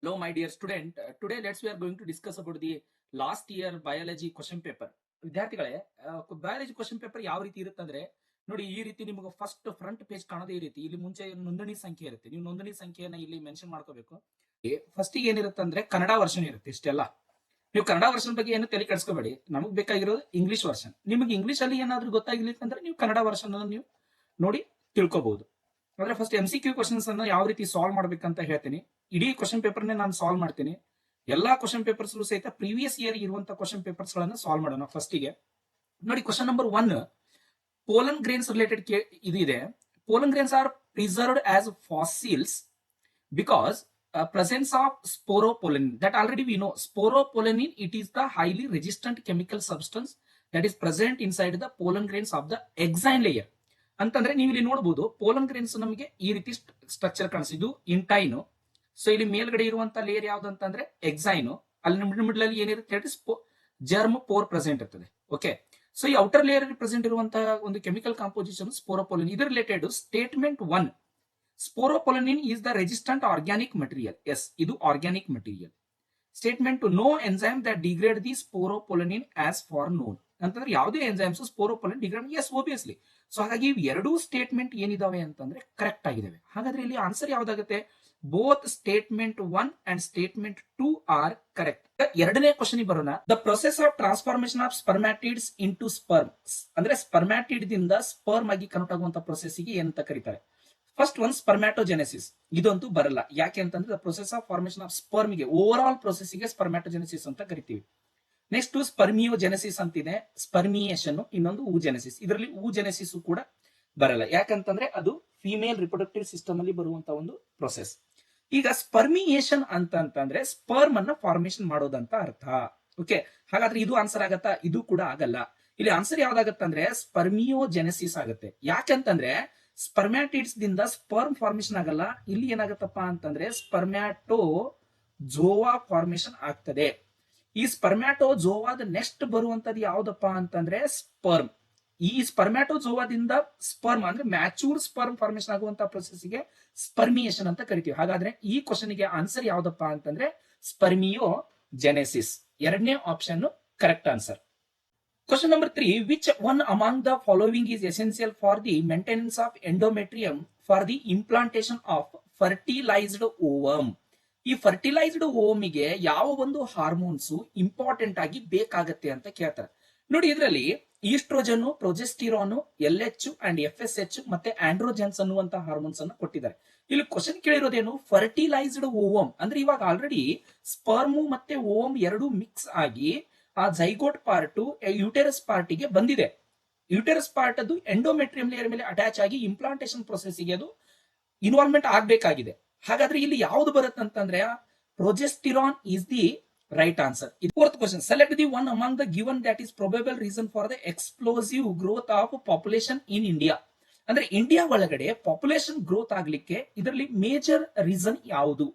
Hello, my dear student. Today, we are going to discuss about the last year biology question paper. ವಿದ್ಯಾರ್ಥಿಗಳೇ, biology question paper ಯಾವ ರೀತಿ ಇರುತ್ತೆ ಅಂದ್ರೆ ನೋಡಿ, ಈ ರೀತಿ ನಿಮಗೆ ಫಸ್ಟ್ ಫ್ರಂಟ್ ಪೇಜ್ ಕಾಣೋದೇ ಈ ರೀತಿ. ಇಲ್ಲಿ ಮುಂಚೆ ನೋಂದಣಿ ಸಂಖ್ಯೆ ಇರುತ್ತೆ, ನೀವು ನೋಂದಣಿ ಸಂಖ್ಯೆಯನ್ನ ಇಲ್ಲಿ ಮೆನ್ಷನ್ ಮಾಡ್ಕೋಬೇಕು. ಫಸ್ಟ್ ಏನಿರುತ್ತೆ ಅಂದ್ರೆ ಕನ್ನಡ ವರ್ಷನ್ ಇರುತ್ತೆ. ಇಷ್ಟೆಲ್ಲ ನೀವು ಕನ್ನಡ ವರ್ಷನ್ ಬಗ್ಗೆ ಏನು ತಲೆ ಕೆಡಿಸ್ಕೋಬೇಡಿ. ನಮಗ್ ಬೇಕಾಗಿರೋದು ಇಂಗ್ಲಿಷ್ ವರ್ಷನ್. ನಿಮಗೆ ಇಂಗ್ಲಿಷ್ ಅಲ್ಲಿ ಏನಾದ್ರೂ ಗೊತ್ತಾಗಿಲ್ಲ ಅಂದ್ರೆ ನೀವು ಕನ್ನಡ ವರ್ಷನ್ ನೀವು ನೋಡಿ ತಿಳ್ಕೋಬಹುದು. ಅಂದ್ರೆ ಫಸ್ಟ್ MCQ ಕ್ವಶನ್ಸ್ ಅನ್ನ ಯಾವ ರೀತಿ ಸಾಲ್ವ್ ಮಾಡ್ಬೇಕಂತ ಹೇಳ್ತೀನಿ. ಇಡೀ ಕ್ವಶನ್ ಪೇಪರ್ ನಾನು ಸಾಲ್ವ್ ಮಾಡ್ತೀನಿ. ಎಲ್ಲಾ ಕ್ವಶನ್ ಪೇಪರ್ಸ್ ಸಹಿತ ಪ್ರೀವಿಯಸ್ ಇಯರ್ ಇರುವಂತ ಕ್ವಶನ್ ಪೇಪರ್ಸ್ ಗಳನ್ನ ಸಾಲ್ವ್ ಮಾಡೋಣ. ಫಸ್ಟ್ ಗೆ ನೋಡಿ, question number 1, pollen grains related ಇದು ಇದೆ. Pollen grains R preserved as fossils because presence of sporopollenin. That already we know. Sporopollenin, it is the highly resistant chemical substance that is present inside the pollen grains of the exine layer. ಅಂತಂದ್ರೆ ನೀವು ಇಲ್ಲಿ ನೋಡಬಹುದು, pollen grains ನಮಗೆ ಈ ರೀತಿ structure ಕಾಣಿಸಿದ್ದು ಇಂಟೈನು. So ಇಲ್ಲಿ ಮೇಲ್ಗಡೆ ಇರುವಂತ ಲೇಯರ್ ಯಾವ್ದು ಅಂತಂದ್ರೆ ಎಕ್ಸೈನು. ಅಲ್ಲಿ ಮಿಡ್ಲ್ ಅಲ್ಲಿ ಏನಿರುತ್ತೆ ಜರ್ಮ್ ಪೋರ್ ಪ್ರೆಸೆಂಟ್ ಇರ್ತದೆ. ಓಕೆ, ಸೊ ಈ ಔಟರ್ ಲೇಯರ್ ಪ್ರೆಸೆಂಟ್ ಇರುವಂತಹ ಒಂದು ಕೆಮಿಕಲ್ ಕಾಂಪೋಸಿಷನ್ ಸ್ಪೋರೋಪೊಲಿನ್. ಇದರ related statement 1, sporopollenin is the resistant organic material. Yes, ಇದು organic material. Statement 2, no enzyme that degrade the sporopollenin as far known. ಅಂತಂದ್ರೆ ಯಾವುದೇ enzymes sporopollenin degrade, yes obviously. So ಹಾಗಾಗಿ ಎರಡೂ statement ಏನಿದಾವೆ ಅಂತಂದ್ರೆ correct ಆಗಿದಾವೆ. ಹಾಗಾದ್ರೆ ಇಲ್ಲಿ ಆನ್ಸರ್ ಯಾವ್ದಾಗುತ್ತೆ? Both statement 1 and statement 2 are correct. ಎರಡನೇ ಕ್ವಶನ್ ಬರೋಣ. The process of transformation of spermatids into sperm, ಅಂದ್ರೆ ಸ್ಪರ್ಮ್ಯಾಟಿಡ್ ದಿಂದ ಸ್ಪರ್ಮ್ ಆಗಿ ಕನ್ವರ್ಟ್ ಆಗುವಂತ ಪ್ರೊಸೆಸ್ ಗೆ ಏನಂತ ಕರೀತಾರೆ? First one spermatogenesis. ಇದಂತೂ ಬರಲ್ಲ. ಯಾಕೆ ಅಂತಂದ್ರೆ process of formation of sperm ಗೆ ಓವರ್ ಆಲ್ ಪ್ರೊಸೆಸ್ ಗೆ ಸ್ಪರ್ಮ್ಯಾಟೋಜೆನೆಸಿಸ್ ಅಂತ ಕರಿತೀವಿ. ನೆಕ್ಸ್ಟ್ ಸ್ಪರ್ಮಿಯೋಜೆನೆಸಿಸ್ ಅಂತಿದೆ, ಸ್ಪರ್ಮಿಯೇಷನ್, ಇನ್ನೊಂದು ಊಜೆನೆಸಿಸ್. ಇದರಲ್ಲಿ ಊಜೆನೆಸಿಸ್ ಕೂಡ ಬರಲ್ಲ. ಯಾಕಂತಂದ್ರೆ ಅದು ಫಿಮೇಲ್ ರಿಪ್ರೊಡಕ್ಟಿವ್ ಸಿಸ್ಟಮ್ ಅಲ್ಲಿ ಬರುವಂತ ಒಂದು ಪ್ರೊಸೆಸ್. ಈಗ ಸ್ಪರ್ಮಿಯೇಷನ್ ಅಂತಂದ್ರೆ ಸ್ಪರ್ಮ್ ಅನ್ನ ಫಾರ್ಮೇಶನ್ ಮಾಡೋದಂತ ಅರ್ಥ. ಓಕೆ, ಹಾಗಾದ್ರೆ ಇದು ಆನ್ಸರ್ ಆಗತ್ತಾ? ಇದು ಕೂಡ ಆಗಲ್ಲ. ಇಲ್ಲಿ ಆನ್ಸರ್ ಯಾವ್ದಾಗತ್ತಂದ್ರೆ ಸ್ಪರ್ಮಿಯೋಜೆನೆಸಿಸ್ ಆಗುತ್ತೆ. ಯಾಕಂತಂದ್ರೆ ಸ್ಪರ್ಮ್ಯಾಟಿಡ್ಸ್ ದಿಂದ ಸ್ಪರ್ಮ್ ಫಾರ್ಮೇಶನ್ ಆಗಲ್ಲ. ಇಲ್ಲಿ ಏನಾಗತ್ತಪ್ಪ ಅಂತಂದ್ರೆ ಸ್ಪರ್ಮ್ಯಾಟೋ ಜೋವಾ ಫಾರ್ಮೇಶನ್ ಆಗ್ತದೆ. ಈ ಸ್ಪರ್ಮ್ಯಾಟೋಜೋವಾದ ನೆಕ್ಸ್ಟ್ ಬರುವಂತದ್ದು ಯಾವ್ದಪ್ಪ ಅಂತಂದ್ರೆ ಸ್ಪರ್ಮ್. ಈ ಸ್ಪರ್ಮ್ಯಾಟೋಜೋವಾದಿಂದ ಸ್ಪರ್ಮ್ ಅಂದ್ರೆ ಮ್ಯಾಚೂರ್ ಸ್ಪರ್ಮ್ ಫಾರ್ಮೇಶನ್ ಆಗುವಂತ ಪ್ರೊಸೆಸ್ ಗೆ ಸ್ಪರ್ಮಿಯೇಷನ್ ಅಂತ ಕರಿತೀವಿ. ಹಾಗಾದ್ರೆ ಈ ಕ್ವಶನ್ ಗೆ ಆನ್ಸರ್ ಯಾವ್ದಪ್ಪ ಅಂತಂದ್ರೆ ಸ್ಪರ್ಮಿಯೋಜೆನೆಸಿಸ್. ಎರಡನೇ option correct answer. Question number 3, which one among the following is essential for the maintenance of endometrium for the implantation of fertilised ovum. ಈ ಫರ್ಟಿಲೈಸ್ಡ್ ಓಮಿಗೆ ಯಾವ ಒಂದು ಹಾರ್ಮೋನ್ಸ್ ಇಂಪಾರ್ಟೆಂಟ್ ಆಗಿ ಬೇಕಾಗತ್ತೆ ಅಂತ ಕೇಳ್ತಾರೆ. ನೋಡಿ, ಇದರಲ್ಲಿ oestrogen, progesterone, LH and FSH ಮತ್ತೆ ಆಂಡ್ರೋಜನ್ಸ್ ಅನ್ನುವಂತ ಹಾರ್ಮೋನ್ಸ್ ಅನ್ನು ಕೊಟ್ಟಿದ್ದಾರೆ. ಇಲ್ಲಿ ಕ್ವಶನ್ ಕೇಳಿರೋದೇನು? ಫರ್ಟಿಲೈಸ್ಡ್ ಓವಮ್ ಅಂದ್ರೆ ಇವಾಗ ಆಲ್ರೆಡಿ ಸ್ಪರ್ಮು ಮತ್ತೆ ಓವಮ್ ಎರಡು ಮಿಕ್ಸ್ ಆಗಿ ಆ ಜೈಗೋಟ್ ಪಾರ್ಟ್ ಯೂಟೆರಸ್ ಪಾರ್ಟ್ ಗೆ ಬಂದಿದೆ. ಯೂಟೆರಸ್ ಪಾರ್ಟ್ ಅದು ಎಂಡೋಮೆಟ್ರಿಯಂ ಲೇಯರ್ ಮೇಲೆ ಅಟ್ಯಾಚ್ ಆಗಿ ಇಂಪ್ಲಾಂಟೇಶನ್ ಪ್ರೊಸೆಸ್ ಗೆ ಅದು ಇನ್ವಾಲ್ವ್ಮೆಂಟ್ ಆಗ್ಬೇಕಾಗಿದೆ. ಹಾಗಾದ್ರೆ ಇಲ್ಲಿ ಯಾವ್ದು ಬರುತ್ತೆ ಅಂತಂದ್ರೆ progesterone is the right answer. Fourth question, select the one among the given that is ಪ್ರೊಬೆಬಲ್ reason for the explosive growth of population in India. ಅಂದ್ರೆ ಇಂಡಿಯಾ ಒಳಗಡೆ ಪಾಪ್ಯುಲೇಷನ್ ಗ್ರೋತ್ ಆಗ್ಲಿಕ್ಕೆ ಇದರಲ್ಲಿ ಮೇಜರ್ ರೀಸನ್ ಯಾವುದು?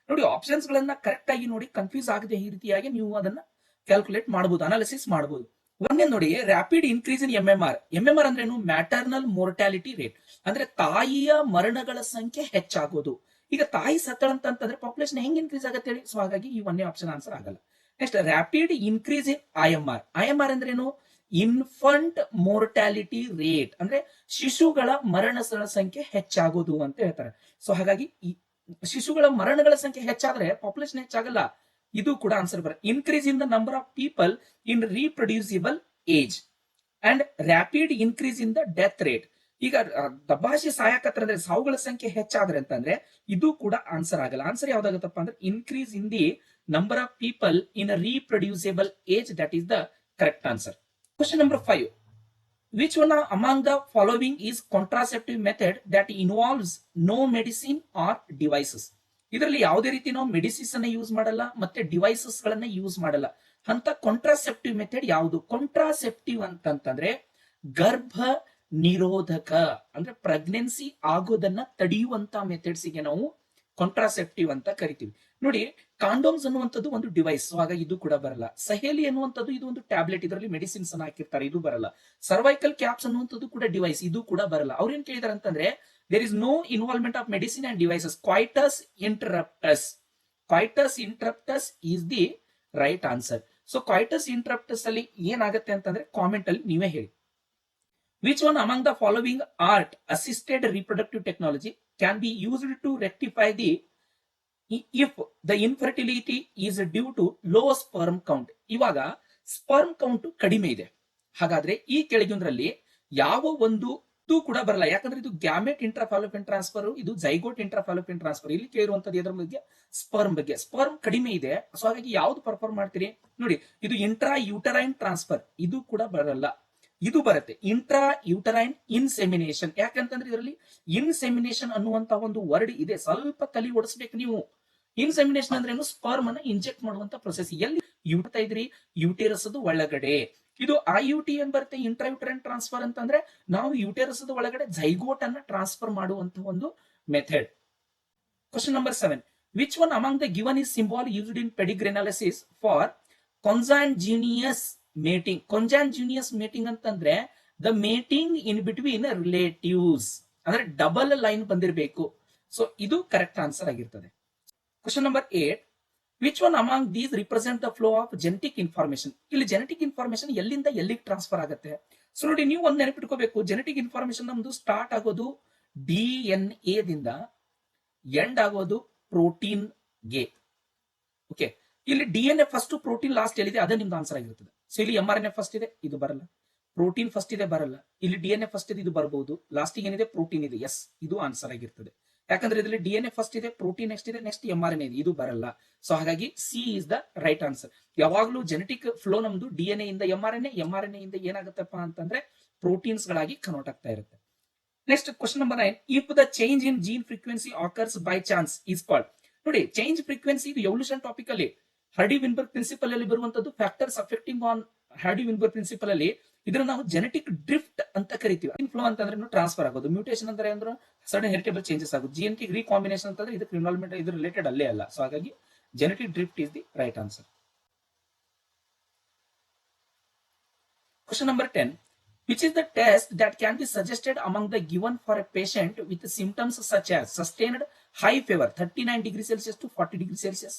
ನೋಡಿ, ಆಪ್ಷನ್ಸ್ ಗಳನ್ನ ಕರೆಕ್ಟ್ ಆಗಿ ನೋಡಿ, confuse ಆಗದೆ ಈ ರೀತಿಯಾಗಿ ನೀವು ಅದನ್ನ ಕ್ಯಾಲ್ಕುಲೇಟ್ ಮಾಡಬಹುದು, ಅನಾಲಿಸಿಸ್ ಮಾಡಬಹುದು. ಒಂದೇ ನೋಡಿ, ರ್ಯಾಪಿಡ್ ಇನ್ಕ್ರೀಸ್ ಇನ್ MMR. MMR ಅಂದ್ರೆ ಏನು? ಮ್ಯಾಟರ್ನಲ್ ಮೋರ್ಟಾಲಿಟಿ ರೇಟ್, ಅಂದ್ರೆ ತಾಯಿಯ ಮರಣಗಳ ಸಂಖ್ಯೆ ಹೆಚ್ಚಾಗೋದು. ಈಗ ತಾಯಿ ಸತ್ತಳ ಅಂತಂದ್ರೆ ಪಾಪ್ಯುಲೇಷನ್ ಹೆಂಗ್ ಇನ್ಕ್ರೀಸ್ ಆಗುತ್ತೆ ಹೇಳಿ? ಸೊ ಹಾಗಾಗಿ ಈ ಒಂದೇ ಆಪ್ಷನ್ ಆನ್ಸರ್ ಆಗಲ್ಲ. ನೆಕ್ಸ್ಟ್, ರ್ಯಾಪಿಡ್ ಇನ್ಕ್ರೀಸ್ ಇನ್ IMR. IMR ಅಂದ್ರೆ ಏನು? ಇನ್ಫಂಟ್ ಮೋರ್ಟಾಲಿಟಿ ರೇಟ್, ಅಂದ್ರೆ ಶಿಶುಗಳ ಮರಣಗಳ ಸಂಖ್ಯೆ ಹೆಚ್ಚಾಗೋದು ಅಂತ ಹೇಳ್ತಾರೆ. ಸೊ ಹಾಗಾಗಿ ಶಿಶುಗಳ ಮರಣಗಳ ಸಂಖ್ಯೆ ಹೆಚ್ಚಾದ್ರೆ ಪಾಪ್ಯುಲೇಷನ್ ಹೆಚ್ಚಾಗಲ್ಲ. ಇದು ಕೂಡ ಆನ್ಸರ್ ಬರುತ್ತೆ. Increase in the number of people in reproducible age and rapid increase in the death rate. ಈಗ ದಬ್ಬಾಶಿ ಸಾಯಕತ್ರ ಅಂದ್ರೆ ಸಾವುಗಳ ಸಂಖ್ಯೆ ಹೆಚ್ಚಾದ್ರೆ ಅಂತಂದ್ರೆ ಇದು ಕೂಡ ಆನ್ಸರ್ ಆಗಲ್ಲ. ಆನ್ಸರ್ ಯಾವ್ದಾಗುತ್ತಪ್ಪ ಅಂದ್ರೆ increase in the number of people in reproducible age, that is the correct answer. Question number 5, which one among the following is contraceptive method that involves no medicine or devices. ಇದರಲ್ಲಿ ಯಾವುದೇ ರೀತಿ ನಾವು medicines ಅನ್ನ use ಮಾಡಲ್ಲ ಮತ್ತೆ devices ಗಳನ್ನ use ಮಾಡಲ್ಲ ಅಂತ ಕಾಂಟ್ರಾಸೆಪ್ಟಿವ್ ಮೆಥಡ್ ಯಾವುದು? ಕಾಂಟ್ರಾಸೆಪ್ಟಿವ್ ಅಂತಂದ್ರೆ ಗರ್ಭ ನಿರೋಧಕ, ಅಂದ್ರೆ ಪ್ರೆಗ್ನೆನ್ಸಿ ಆಗೋದನ್ನ ತಡೆಯುವಂತ ಮೆಥಡ್ಸ್ ಗೆ ನಾವು ಕಾಂಟ್ರಾಸೆಪ್ಟಿವ್ ಅಂತ ಕರಿತೀವಿ. ನೋಡಿ, ಕಾಂಡೋಮ್ಸ್ ಅನ್ನುವಂಥದ್ದು ಒಂದು ಡಿವೈಸ್, ಹಾಗಾಗಿ ಇದು ಕೂಡ ಬರಲ್ಲ. ಸಹೇಲಿ ಅನ್ನುವಂಥದ್ದು ಇದು ಒಂದು ಟ್ಯಾಬ್ಲೆಟ್, ಇದರಲ್ಲಿ ಮೆಡಿಸಿನ್ಸ್ ಅನ್ನ ಹಾಕಿರ್ತಾರೆ, ಇದು ಬರಲ್ಲ. ಸರ್ವೈಕಲ್ ಕ್ಯಾಪ್ಸ್ ಅನ್ನುವಂಥದ್ದು ಕೂಡ ಡಿವೈಸ್, ಇದು ಕೂಡ ಬರಲ್ಲ. ಅವ್ರು ಏನ್ ಕೇಳಿದಾರೆ ಅಂತಂದ್ರೆ there is no involvement of medicine and devices. Coitus interruptus. Coitus interruptus is the right answer. So coitus interruptus ಅಲ್ಲಿ ಏನಾಗುತ್ತೆ ಅಂತಂದ್ರೆ ಕಾಮೆಂಟ್ ಅಲ್ಲಿ ನೀವೇ ಹೇಳಿ. Which one among the following ART assisted reproductive technology can be used to rectify the if the infertility is due to low sperm count. ಇವಾಗ sperm count ಕಡಿಮೆ ಇದೆ, ಹಾಗಾದ್ರೆ ಈ ಕೆಳಗಿನರಲ್ಲಿ ಯಾವ ಒಂದು ಕೂಡ ಬರಲ್ಲ, ಯಾಕಂದ್ರೆ ಇದು ಗ್ಯಾಮೆಟ್ ಇಂಟ್ರಾಫಾಲೋಪಿಯನ್ ಟ್ರಾನ್ಸ್ಫರ್, ಇದು ಜೈಗೋಟ್ ಇಂಟ್ರಾಫಾಲೋಪಿಯನ್ ಟ್ರಾನ್ಸ್ಫರ್. ಇಲ್ಲಿ ಕೇಳಿರುವಂತದ್ದು ಎದ್ರ ಬಗ್ಗೆ, ಸ್ಪರ್ಮ್ ಬಗ್ಗೆ. ಸ್ಪರ್ಮ್ ಕಡಿಮೆ ಇದೆ, ಸೊ ಹಾಗಾಗಿ ಯಾವ್ದು ಪರ್ಫಾರ್ಮ್ ಮಾಡ್ತೀರಿ ನೋಡಿ, ಇದು ಇಂಟ್ರಾ ಯೂಟರೈನ್ ಟ್ರಾನ್ಸ್ಫರ್, ಇದು ಕೂಡ ಬರಲ್ಲ. ಇದು ಬರುತ್ತೆ ಇಂಟ್ರಾ ಯೂಟರೈನ್ ಇನ್ಸೆಮಿನೇಷನ್. ಯಾಕಂತಂದ್ರೆ ಇದರಲ್ಲಿ ಇನ್ಸೆಮಿನೇಷನ್ ಅನ್ನುವಂತ ಒಂದು ವರ್ಡ್ ಇದೆ, ಸ್ವಲ್ಪ ತಲೆ ಓಡಿಸ್ಬೇಕು ನೀವು. ಇನ್ಸೆಮಿನೇಷನ್ ಅಂದ್ರೆ ಏನು, ಸ್ಪರ್ಮ್ ಅನ್ನ ಇಂಜೆಕ್ಟ್ ಮಾಡುವಂತ ಪ್ರೊಸೆಸ್. ಎಲ್ಲಿ ಯೂಡ್ತಾ ಇದ್ರಿ, ಯೂಟೆರಸ್ ಒಳಗಡೆ. ಇದು IUT ಏನ್ ಬರುತ್ತೆ, ಇಂಟ್ರಾಯೂಟರೈನ್ ಟ್ರಾನ್ಸ್ಫರ್ ಅಂತಂದ್ರೆ ನಾವು ಯೂಟೆರಸ್ ಒಳಗಡೆ ಜೈಗೋಟ್ ಅನ್ನ ಟ್ರಾನ್ಸ್ಫರ್ ಮಾಡುವಂತ ಒಂದು method. Question number 7. Which one among the given is symbol used in pedigree analysis for consanguineous mating. Consanguineous mating ಅಂತಂದ್ರೆ the mating in between relatives, ಅಂದ್ರೆ ಡಬಲ್ ಲೈನ್ ಬಂದಿರಬೇಕು. ಸೊ ಇದು ಕರೆಕ್ಟ್ ಆನ್ಸರ್ ಆಗಿರ್ತದೆ. Question number 8. Which one among these represent the flow of genetic information. ಇಲ್ಲಿ genetic information ಎಲ್ಲಿಂದ ಎಲ್ಲಿಗೆ transfer ಆಗುತ್ತೆ. So ನೋಡಿ, ನೀವು ಒಂದು ನೆನಪಿಟ್ಕೋಬೇಕು, ಜೆನೆಟಿಕ್ ಇನ್ಫಾರ್ಮೇಶನ್ ನಮ್ದು ಸ್ಟಾರ್ಟ್ ಆಗೋದು DNA ದಿಂದ, ಎಂಡ್ ಆಗೋದು ಪ್ರೋಟೀನ್ ಗೆ. ಓಕೆ, ಇಲ್ಲಿ DNA ಫಸ್ಟ್, ಪ್ರೋಟೀನ್ ಲಾಸ್ಟ್ ಎಲ್ಲಿದೆ ಅದೇ ನಿಮ್ದು ಆನ್ಸರ್ ಆಗಿರ್ತದೆ. ಸೊ ಇಲ್ಲಿ mRNA ಫಸ್ಟ್ ಇದೆ, ಇದು ಬರಲ್ಲ. ಪ್ರೋಟೀನ್ ಫಸ್ಟ್ ಇದೆ, ಬರಲ್ಲ. ಇಲ್ಲಿ DNA ಫಸ್ಟ್ ಇದೆ, ಇದು ಬರಬಹುದು. ಲಾಸ್ಟ್ ಏನಿದೆ, ಪ್ರೋಟೀನ್ ಇದೆ. ಎಸ್, ಇದು ಆನ್ಸರ್ ಆಗಿರ್ತದೆ. ಯಾಕಂದ್ರೆ ಇದರಲ್ಲಿ DNA ಫಸ್ಟ್ ಇದೆ, ಪ್ರೋಟೀನ್ ನೆಕ್ಸ್ಟ್ ಇದೆ, ನೆಕ್ಸ್ಟ್ mRNA ಇದೆ, ಇದು ಬರಲ್ಲ. ಸೊ ಹಾಗಾಗಿ C is the right answer. ಯಾವಾಗ್ಲೂ ಜೆನೆಟಿಕ್ ಫ್ಲೋ ನಮ್ದು DNA ಇಂದ mRNA ಇಂದ ಏನಾಗುತ್ತಪ್ಪ ಅಂತಂದ್ರೆ ಪ್ರೋಟೀನ್ಸ್ ಗಳಾಗಿ ಕನ್ವರ್ಟ್ ಆಗ್ತಾ ಇರುತ್ತೆ. Next question number 9. If the change in gene frequency occurs by chance is called. ನೋಡಿ, ಚೇಂಜ್ ಫ್ರೀಕ್ವೆನ್ಸಿ ಇದು ಎವಲ್ಯೂಷನ್ ಟಾಪಿಕ್ ಅಲ್ಲಿ ಹರ್ಡಿ ವಿನ್ಬರ್ಗ್ ಪ್ರಿನ್ಸಿಪಲ್ ಅಲ್ಲಿ ಬರುವಂತದ್ದು. Factors affecting on Hardy Weinberg principle ಅಲ್ಲಿ ಇದನ್ನ ನಾವು ಜೆನೆಟಿಕ್ ಡ್ರಿಫ್ಟ್ ಅಂತ ಕರಿತೀವಿ. ಇನ್ಫ್ಲೋ ಅಂತಂದ್ರೆ ಟ್ರಾನ್ಸ್ಫರ್ ಆಗೋದು, ಮ್ಯೂಟೇಷನ್ ಅಂದ್ರೆ ಸಡನ್ ಹೆರಿಟೇಬಲ್ ಚೇಂಜಸ್ ಆಗೋದು, ಜೆನೆಟಿಕ್ ರೀಕಾಂಬಿನೇಷನ್ ಅಂತಂದ್ರೆ ಇದಕ್ಕೆ ಇನ್ವಾಲ್ವ್ಮೆಂಟ್ ಇದು ರಿಲೇಟೆಡ್ ಅಲ್ಲೇ ಅಲ್ಲ. ಸೊ ಹಾಗಾಗಿ genetic drift is the right answer. Question number 10. Which is the test that can be suggested among the given for a patient with symptoms such as sustained high fever 39 degrees Celsius to 40 degrees Celsius,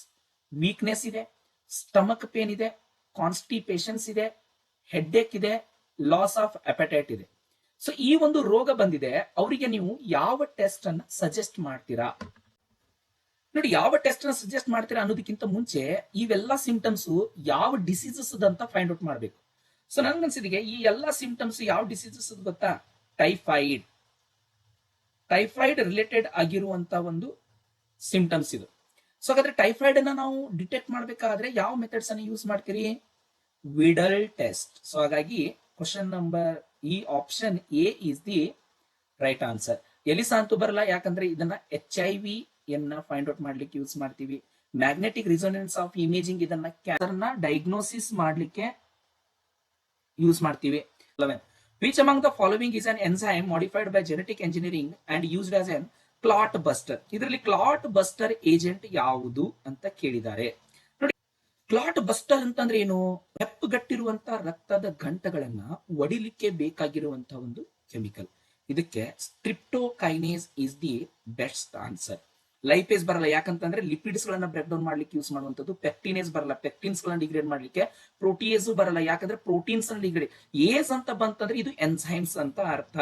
weakness ಇದೆ, stomach pain ಇದೆ, constipation ಇದೆ, headache ಇದೆ, loss of appetite ಇದೆ. So ಈ ಒಂದು ರೋಗ ಬಂದಿದೆ, ಅವರಿಗೆ ನೀವು ಯಾವ ಟೆಸ್ಟ್ ಅನ್ನ ಸಜೆಸ್ಟ್ ಮಾಡ್ತೀರಾ? ನೋಡಿ, ಯಾವ ಟೆಸ್ಟ್ ಅನ್ನ ಸಜೆಸ್ಟ್ ಮಾಡ್ತೀರಾ ಅನ್ನೋದಕ್ಕಿಂತ ಮುಂಚೆ ಇವೆಲ್ಲ ಸಿಂಪ್ಟಮ್ಸ್ ಯಾವ ಡಿಸೀಸಸ್ ಅಂತ ಫೈಂಡ್ ಔಟ್ ಮಾಡಬೇಕು. ಸೊ ನನ್ಗನ್ಸಿದಿಗೆ ಈ ಎಲ್ಲಾ ಸಿಂಪ್ಟಮ್ಸ್ ಯಾವ ಡಿಸೀಸಸ್ ಗೊತ್ತಾ? ಟೈಫಾಯ್ಡ್ ರಿಲೇಟೆಡ್ ಆಗಿರುವಂತ ಒಂದು ಸಿಂಪ್ಟಮ್ಸ್ ಇದು. ಸೊ ಹಾಗಾದ್ರೆ ಟೈಫಾಯ್ಡ್ ಅನ್ನ ನಾವು ಡಿಟೆಕ್ಟ್ ಮಾಡ್ಬೇಕಾದ್ರೆ ಯಾವ ಮೆಥಡ್ಸ್ ಅನ್ನ ಯೂಸ್ ಮಾಡ್ತೀರಿ? ವಿಡಲ್ ಟೆಸ್ಟ್. ಸೊ ಹಾಗಾಗಿ ಕ್ವಶನ್ ನಂಬರ್ ಈ option A is the right answer. ELISA ಅಂತೂ ಬರಲ್ಲ, ಯಾಕಂದ್ರೆ ಇದನ್ನ HIV ಫೈಂಡ್ ಔಟ್ ಮಾಡ್ಲಿಕ್ಕೆ ಯೂಸ್ ಮಾಡ್ತೀವಿ. ಮ್ಯಾಗ್ನೆಟಿಕ್ ರಿಸೋನೆನ್ಸ್ ಆಫ್ ಇಮೇಜಿಂಗ್ ಇದನ್ನ ಕ್ಯಾನ್ಸರ್ ನ ಡಯಾಗ್ನೋಸಿಸ್ ಮಾಡ್ಲಿಕ್ಕೆ ಯೂಸ್ ಮಾಡ್ತೀವಿ. 11. Which among the following is an enzyme modified by genetic engineering and used as an clot buster? ಇದರಲ್ಲಿ ಕ್ಲಾಟ್ ಬಸ್ಟರ್ ಏಜೆಂಟ್ ಯಾವುದು ಅಂತ ಕೇಳಿದ್ದಾರೆ. ನೋಡಿ, ಕ್ಲಾಟ್ ಬಸ್ಟರ್ ಅಂತಂದ್ರೆ ಏನು? ಹೆಪ್ಪುಗಟ್ಟಿರುವಂತ ರಕ್ತದ ಗಂಟುಗಳನ್ನ ಒಡಿಲಿಕ್ಕೆ ಬೇಕಾಗಿರುವಂತ ಒಂದು ಕೆಮಿಕಲ್. ಇದಕ್ಕೆ streptokinase is the best answer. Lipase ಬರಲ್ಲ, ಯಾಕಂತಂದ್ರೆ ಲಿಪಿಡ್ಸ್ ಗಳನ್ನ ಬ್ರೇಕ್ ಡೌನ್ ಮಾಡ್ಲಿಕ್ಕೆ ಯೂಸ್ ಮಾಡುವಂತದ್ದು. ಪೆಕ್ಟಿನೇಸ್ ಬರಲ್ಲ, ಪೆಕ್ಟಿನ್ಸ್ ಗಳನ್ನ ಡಿಗ್ರೇಡ್ ಮಾಡ್ಲಿಕ್ಕೆ. ಪ್ರೋಟಿಯೇಸ್ ಬರಲ್ಲ, ಯಾಕಂದ್ರೆ ಪ್ರೋಟೀನ್ಸ್ ಡಿಗ್ರೇಡ್. ಏಸ್ ಅಂತ ಬಂತಂದ್ರೆ ಇದು ಎನ್ಸೈಮ್ಸ್ ಅಂತ ಅರ್ಥ.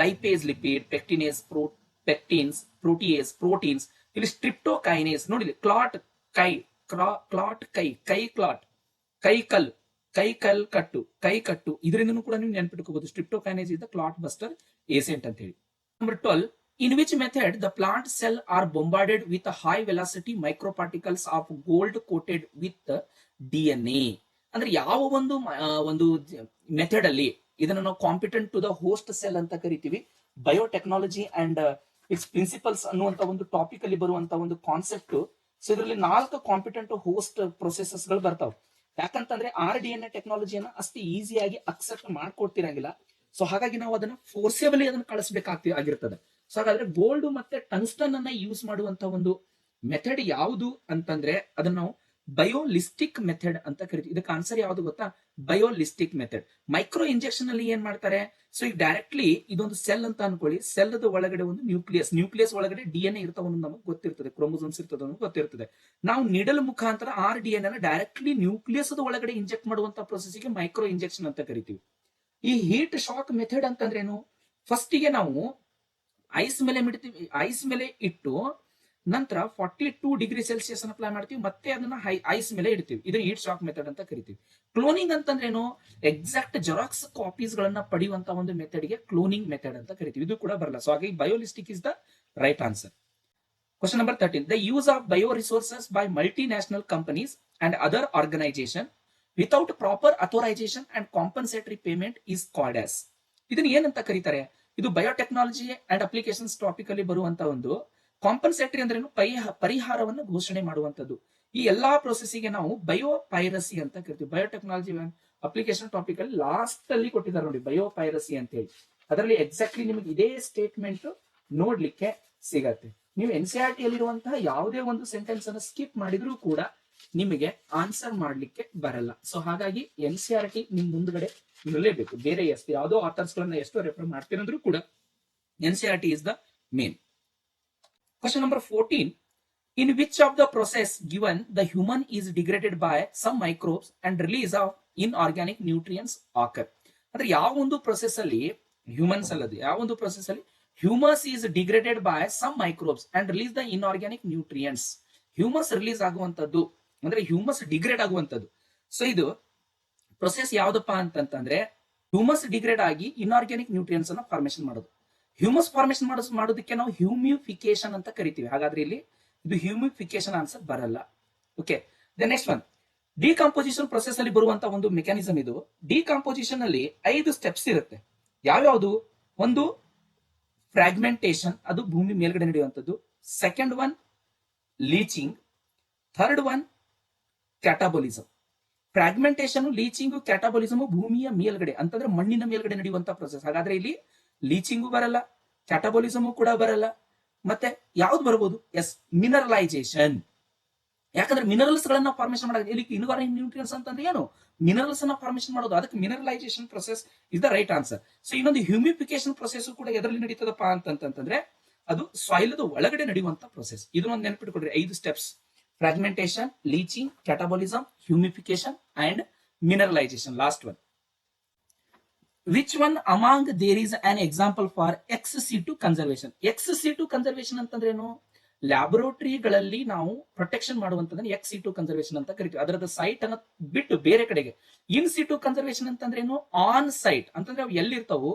Lipase lipid, pectinase pectins, protease proteins. ಇಲ್ಲಿ ಸ್ಟ್ರಿಪ್ಟೋಕೈನೇಸ್ ನೋಡಿ, ಕ್ಲಾಟ್ ಕ್ಲಾಟ್ ಕೈ ಕ್ಲಾಟ್, ಕೈ ಕಟ್ಟು ಇದರಿಂದ ಕೂಡ ನೀವು ನೆನ್ಪಿಟ್ಕೋಬಹುದು. Streptokinase is the clot buster agent ಅಂತ ಹೇಳಿ. Number 12. In which method the plant cell are bombarded with a high velocity microparticles of gold coated with DNA? ಅಂದ್ರೆ ಯಾವ ಒಂದು ಮೆಥಡ್ ಅಲ್ಲಿ ಇದನ್ನ ನಾವು competent to the host cell ಅಂತ ಕರಿತೀವಿ. ಬಯೋಟೆಕ್ನಾಲಜಿ ಅಂಡ್ ಇಟ್ಸ್ ಪ್ರಿನ್ಸಿಪಲ್ಸ್ ಅನ್ನುವಂತ ಒಂದು ಟಾಪಿಕ್ ಅಲ್ಲಿ ಬರುವಂತ ಒಂದು ಕಾನ್ಸೆಪ್ಟ್. ಸೊ ಇದರಲ್ಲಿ 4 ಕಾಂಪಿಟೆಂಟ್ ಹೋಸ್ಟ್ ಪ್ರೊಸೆಸಸ್ ಗಳು ಬರ್ತಾವೆ. ಯಾಕಂತಂದ್ರೆ RDNA ಟೆಕ್ನಾಲಜಿಯನ್ನ ಅಷ್ಟು ಈಸಿಯಾಗಿ ಅಕ್ಸೆಪ್ಟ್ ಮಾಡ್ಕೊಡ್ತಿರಂಗಿಲ್ಲ. ಸೊ ಹಾಗಾಗಿ ನಾವು ಅದನ್ನ ಫೋರ್ಸೇಬಲಿ ಅದನ್ನ ಕಳಿಸಬೇಕಾಗಿರ್ತದೆ. ಸೊ ಹಾಗಾದ್ರೆ ಗೋಲ್ಡ್ ಮತ್ತೆ ಟಂಗ್ಸ್ಟನ್ ಅನ್ನ ಯೂಸ್ ಮಾಡುವಂತ ಒಂದು ಮೆಥಡ್ ಯಾವುದು ಅಂತಂದ್ರೆ ಅದನ್ನ ನಾವು ಬಯೋಲಿಸ್ಟಿಕ್ ಮೆಥಡ್ ಅಂತ ಕರಿತೀವಿ. ಇದಕ್ಕೆ ಆನ್ಸರ್ ಯಾವ್ದು ಗೊತ್ತಾ? ಬಯೋಲಿಸ್ಟಿಕ್ ಮೆಥಡ್. ಮೈಕ್ರೋ ಇಂಜೆಕ್ಷನ್ ಅಲ್ಲಿ ಏನ್ ಮಾಡ್ತಾರೆ? ಸೊ ಈಗ ಡೈರೆಕ್ಟ್ಲಿ ಇದೊಂದು ಸೆಲ್ ಅಂತ ಅನ್ಕೊಳ್ಳಿ, ಸೆಲ್ ಒಳಗಡೆ ಒಂದು ನ್ಯೂಕ್ಲಿಯಸ್ ಒಳಗಡೆ DNA ಇರ್ತಾವ ನಮಗೆ ಗೊತ್ತಿರ್ತದೆ, ಕ್ರೋಮೋಸೋಮ್ಸ್ ಇರ್ತದೆ ಗೊತ್ತಿರ್ತದೆ. ನಾವು ನಿಡಲ್ ಮುಖಾಂತರ DNA ಡೈರೆಕ್ಟ್ಲಿ ನ್ಯೂಕ್ಲಿಯಸ್ ಒಳಗಡೆ ಇಂಜೆಕ್ಟ್ ಮಾಡುವಂತ ಪ್ರೊಸೆಸ್ಗೆ ಮೈಕ್ರೋ ಇಂಜೆಕ್ಷನ್ ಅಂತ ಕರಿತೀವಿ. ಈ ಹೀಟ್ ಶಾಕ್ ಮೆಥಡ್ ಅಂತಂದ್ರೇನು? ಫಸ್ಟಿಗೆ ನಾವು ಐಸ್ ಮೇಲೆ ಇಟ್ಟು ನಂತರ 42°C ಅಪ್ಲೈ ಮಾಡ್ತೀವಿ, ಮತ್ತೆ ಅದನ್ನ ಐಸ್ ಮೇಲೆ ಇಡ್ತೀವಿ. ಇದನ್ನ ಹೀಟ್ ಶಾಕ್ ಮೆಥಡ್ ಅಂತ ಕರಿತೀವಿ. ಕ್ಲೋನಿಂಗ್ ಅಂತಂದ್ರೇನು? ಎಕ್ಸಾಕ್ಟ್ ಜೆರಾಕ್ಸ್ ಕಾಪೀಸ್ ಗಳನ್ನ ಪಡೆಯುವಂತ ಒಂದು ಮೆಥಡ್ಗೆ ಕ್ಲೋನಿಂಗ್ ಮೆಥಡ್ ಅಂತ ಕರಿತೀವಿ. ಇದು ಕೂಡ ಬರಲ್ಲ. ಸೊ ಹಾಗಾಗಿ biolistic is the right answer. Question number 13. The use of bioresources by multinational companies and other organization without proper authorization and compensatory payment is called as. ಇದನ್ನ ಏನಂತ ಕರೀತಾರೆ? ಇದು ಬಯೋಟೆಕ್ನಾಲಜಿ ಅಂಡ್ ಅಪ್ಲಿಕೇಶನ್ಸ್ ಟಾಪಿಕ್ ಅಲ್ಲಿ ಬರುವಂತ ಒಂದು compensatory ಅಂದ್ರೆ ಪರಿಹಾರವನ್ನು ಘೋಷಣೆ ಮಾಡುವಂತದ್ದು. ಈ ಎಲ್ಲಾ ಪ್ರೊಸೆಸ್ಗೆ ನಾವು ಬಯೋಪೈರಸಿ ಅಂತ ಕರಿತೀವಿ. ಬಯೋಟೆಕ್ನಾಲಜಿ ಅಪ್ಲಿಕೇಶನ್ ಟಾಪಿಕ್ ಅಲ್ಲಿ ಲಾಸ್ಟ್ ಅಲ್ಲಿ ಕೊಟ್ಟಿದ್ದಾರೆ ನೋಡಿ, ಬಯೋಪೈರಸಿ ಅಂತ ಹೇಳಿ. ಅದರಲ್ಲಿ ಎಕ್ಸಾಕ್ಟ್ಲಿ ನಿಮಗೆ ಇದೇ ಸ್ಟೇಟ್ಮೆಂಟ್ ನೋಡ್ಲಿಕ್ಕೆ ಸಿಗತ್ತೆ. ನೀವು NCERT ಅಲ್ಲಿರುವಂತಹ ಯಾವುದೇ ಒಂದು ಸೆಂಟೆನ್ಸ್ ಅನ್ನು ಸ್ಕಿಪ್ ಮಾಡಿದ್ರೂ ಕೂಡ ನಿಮಗೆ ಆನ್ಸರ್ ಮಾಡ್ಲಿಕ್ಕೆ ಬರಲ್ಲ. ಸೊ ಹಾಗಾಗಿ NCERT ನಿಮ್ ಮುಂದ್ಗಡೆ ಇರಲೇಬೇಕು. ಬೇರೆ ಯಾವುದೋ ಆಥರ್ಸ್ ಗಳನ್ನ ಎಷ್ಟೋ ರೆಫರ್ ಮಾಡ್ತೀರಂದ್ರೂ ಕೂಡ NCERT is the main. Question number 14. In which of the process given the human is degraded by some microbes and release of inorganic nutrients occur? ಅಂದ್ರೆ ಯಾವ ಒಂದು ಪ್ರೊಸೆಸ್ ಅಲ್ಲಿ ಹ್ಯೂಮನ್ಸ್ ಅಲ್ಲದೆ ಯಾವ ಒಂದು ಪ್ರೊಸೆಸ್ ಅಲ್ಲಿ humus is degraded by some microbes and release the inorganic nutrients. Humus release ಆಗುವಂತದ್ದು ಅಂದ್ರೆ ಹ್ಯೂಮಸ್ ಡಿಗ್ರೇಡ್ ಆಗುವಂತದ್ದು. ಸೊ ಇದು ಪ್ರೊಸೆಸ್ ಯಾವ್ದಪ್ಪ ಅಂತಂದ್ರೆ ಹ್ಯೂಮಸ್ ಡಿಗ್ರೇಡ್ ಆಗಿ ಇನ್ಆರ್ಗ್ಯಾನಿಕ್ ನ್ಯೂಟ್ರಿಯೆಂಟ್ಸ್ ಅನ್ನ ಫಾರ್ಮೇಶನ್ ಮಾಡೋದು. ಹ್ಯೂಮಸ್ ಫಾರ್ಮೇಶನ್ ಮಾಡೋದಕ್ಕೆ ನಾವು ಹ್ಯೂಮಿಫಿಕೇಶನ್ ಅಂತ ಕರಿತೀವಿ. ಹಾಗಾದ್ರೆ ಇಲ್ಲಿ ಇದು ಹ್ಯೂಮಿಫಿಕೇಶನ್ ಆನ್ಸರ್ ಬರಲ್ಲ. Okay, the next one, decomposition process ಅಲ್ಲಿ ಬರುವಂತ ಒಂದು ಮೆಕ್ಯಾನಿಸಮ್ ಇದು. ಡಿಕಾಂಪೋಸಿಷನ್ ಅಲ್ಲಿ 5 ಸ್ಟೆಪ್ಸ್ ಇರುತ್ತೆ. ಯಾವ್ಯಾವುದು? ಒಂದು ಫ್ರಾಗ್ಮೆಂಟೇಶನ್, ಅದು ಭೂಮಿ ಮೇಲ್ಗಡೆ ನಡೆಯುವಂಥದ್ದು. Second one leaching. Third one catabolism. Fragmentation, leaching, catabolism ಭೂಮಿಯ ಮೇಲ್ಗಡೆ ಅಂತಂದ್ರೆ ಮಣ್ಣಿನ ಮೇಲ್ಗಡೆ ನಡೆಯುವಂತ ಪ್ರೊಸೆಸ್. ಹಾಗಾದ್ರೆ ಇಲ್ಲಿ ಲೀಚಿಂಗು ಬರಲ್ಲ, ಕ್ಯಾಟಾಬೋಲಿಸಮ್ ಕೂಡ ಬರಲ್ಲ. ಮತ್ತೆ ಯಾವ್ದು ಬರಬಹುದು? Yes, mineralization. ಯಾಕಂದ್ರೆ ಮಿನರಲ್ಸ್ ಗಳನ್ನ ಫಾರ್ಮೇಶನ್ ಮಾಡೋದು. ಇಲ್ಲಿ ಇನ್ಆರ್ಗ್ಯಾನಿಕ್ ನ್ಯೂಟ್ರಿಯೆಂಟ್ಸ್ ಅಂತಂದ್ರೆ ಏನು? ಮಿನರಲ್ಸ್ ಅನ್ನ ಫಾರ್ಮೇಶನ್ ಮಾಡೋದು. ಅದಕ್ಕೆ mineralisation process is the right answer. So ಇನ್ನೊಂದು ಹ್ಯೂಮಿಫಿಕೇಶನ್ ಪ್ರೊಸೆಸ್ ಕೂಡ ಎದರಲ್ಲಿ ನಡೀತದಪ್ಪ ಅಂತಂದ್ರೆ ಅದು ಸಾಯಿಲ್ ಒಳಗಡೆ ನಡೆಯುವಂತ ಪ್ರೊಸೆಸ್. ಇದನ್ನೊಂದು ನೆನಪಿಟ್ಕೊಡ್ರಿ. 5 steps: fragmentation, leaching, catabolism, humification and mineralisation. Last one, which one among there is an example for ex situ conservation? Ex situ conservation ಅಂತಂದ್ರೇನು? ಲ್ಯಾಬೊರೇಟರಿಗಳಲ್ಲಿ ನಾವು ಪ್ರೊಟೆಕ್ಷನ್ ಮಾಡುವಂತದನ್ನ ಎಕ್ಸ್ ಸಿಟು ಕನ್ಸರ್ವೇಷನ್ ಅಂತ ಕರಿತೀವಿ. ಅದರದ ಸೈಟ್ ಅನ್ನ ಬಿಟ್ಟು ಬೇರೆ ಕಡೆಗೆ. ಇನ್ ಸಿಟು ಕನ್ಸರ್ವೇಷನ್ ಅಂತಂದ್ರೇನು? ಆನ್ ಸೈಟ್ ಅಂತಂದ್ರೆ ಅವು ಎಲ್ಲಿರ್ತಾವೋ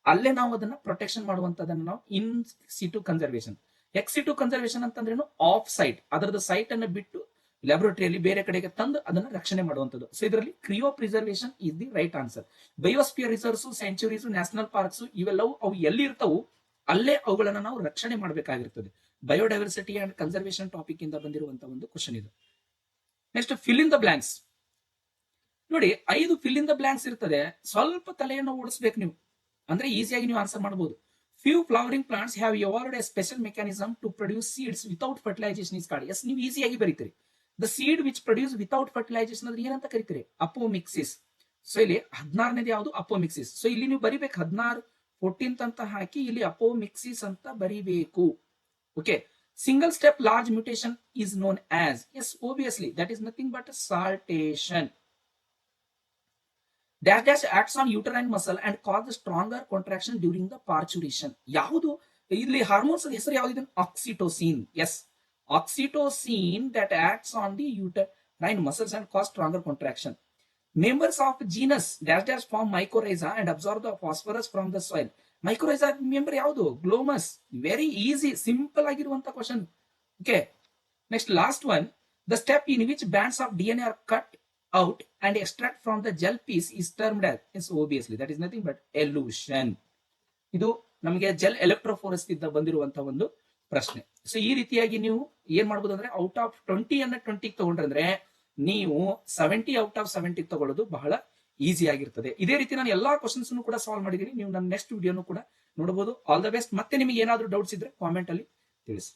ಅಲ್ಲೇ ನಾವು ಅದನ್ನ ಪ್ರೊಟೆಕ್ಷನ್ ಮಾಡುವಂತದನ್ನ ನಾವು ಇನ್ ಸಿಟು ಕನ್ಸರ್ವೇಷನ್. ಎಕ್ಸ್ ಸಿಟು ಕನ್ಸರ್ವೇಷನ್ ಅಂತಂದ್ರೇನು? ಆಫ್ ಸೈಟ್, ಅದರದ ಸೈಟ್ ಅನ್ನ ಬಿಟ್ಟು ಲ್ಯಾಬೊರೇಟರಿಯಲ್ಲಿ ಬೇರೆ ಕಡೆಗೆ ತಂದು ಅದನ್ನ ರಕ್ಷಣೆ ಮಾಡುವಂಥದ್ದು. ಸೊ ಇದರಲ್ಲಿ cryopreservation is the right answer. Biosphere reserves, sanctuaries, national parks ಇವೆಲ್ಲವೂ ಅವು ಎಲ್ಲಿ ಇರ್ತಾವು ಅಲ್ಲೇ ಅವುಗಳನ್ನ ನಾವು ರಕ್ಷಣೆ ಮಾಡಬೇಕಾಗಿರ್ತದೆ. ಬಯೋಡೈವರ್ಸಿಟಿ ಅಂಡ್ ಕನ್ಸರ್ವೇಷನ್ ಟಾಪಿಕ್ ಇಂದ ಬಂದಿರುವಂತಹ ಒಂದು ಕ್ವಶನ್ ಇದು. Next, fill in the blanks. ನೋಡಿ, 5 ಫಿಲ್ ಇನ್ ದ ಬ್ಲಾಂಕ್ಸ್ ಇರ್ತದೆ. ಸ್ವಲ್ಪ ತಲೆಯನ್ನು ಓಡಿಸ್ಬೇಕು ನೀವು, ಅಂದ್ರೆ ಈಸಿಯಾಗಿ ನೀವು ಆನ್ಸರ್ ಮಾಡಬಹುದು. Few flowering plants have evolved a special mechanism to produce seeds without fertilization is called. Yes, ನೀವು ಈಸಿಯಾಗಿ ಬರೀತೀರಿ. The seed which produce without fertilization ಅಂದ್ರೆ ಏನಂತ ಕರೀತೀರಿ? ಅಪೋಮಿಕ್ಸಿಸ್. ಸೊ ಇಲ್ಲಿ 16ನೇದು ಯಾವುದು? ಅಪೋಮಿಕ್ಸಿಸ್. ಸೊ ಇಲ್ಲಿ ನೀವು ಬರಿಬೇಕು 16, 14th ಅಂತ ಹಾಕಿ ಇಲ್ಲಿ ಅಪೋಮಿಕ್ಸಿಸ್ ಅಂತ ಬರಿಬೇಕು. Okay, single step large mutation is known as, yes, obviously that is nothing but saltation. Dash dash acts on uterine muscle and cause stronger contraction during the parturition. ಯಾವುದು ಇಲ್ಲಿ hormones ಹೆಸರು ಯಾವುದು? Oxytocin. Yes, oxytocin that acts on the uterine muscles and cause stronger contraction. Members of genus dash dash form mycorrhiza and absorb the phosphorus from the soil. Mycorrhiza member ಯಾವುದು? ಗ್ಲೋಮಸ್. Very easy, simple ಆಗಿರುವಂತ question. Okay, next last one, the step in which bands of DNA are cut out and extract from the gel piece is termed as, yes, obviously that is nothing but elution. ಇದು ನಮಗೆ gel ಎಲೆಕ್ಟ್ರೋಫೋರೆಸ್ ಇಂದ ಬಂದಿರುವಂತಹ ಒಂದು ಪ್ರಶ್ನೆ. So ಈ ರೀತಿಯಾಗಿ ನೀವು ಏನ್ ಮಾಡಬಹುದು ಅಂದ್ರೆ ಔಟ್ ಆಫ್ 20 ಅನ್ನ 20 ತಗೊಂಡ್ರೆ ನೀವು 70 ಔಟ್ ಆಫ್ 70 ತಗೊಳ್ಳೋದು ಬಹಳ ಈಸಿ ಆಗಿರ್ತದೆ. ಇದೇ ರೀತಿ ನಾನು ಎಲ್ಲಾ ಕ್ವಶನ್ಸ್ ಕೂಡ ಸಾಲ್ವ್ ಮಾಡಿದೀನಿ. ನೀವು ನನ್ನ ನೆಕ್ಸ್ಟ್ ವಿಡಿಯೋನು ಕೂಡ ನೋಡಬಹುದು. All the best. ಮತ್ತೆ ನಿಮಗೆ ಏನಾದ್ರೂ ಡೌಟ್ಸ್ ಇದ್ರೆ ಕಾಮೆಂಟ್ ಅಲ್ಲಿ ತಿಳಿಸಿ.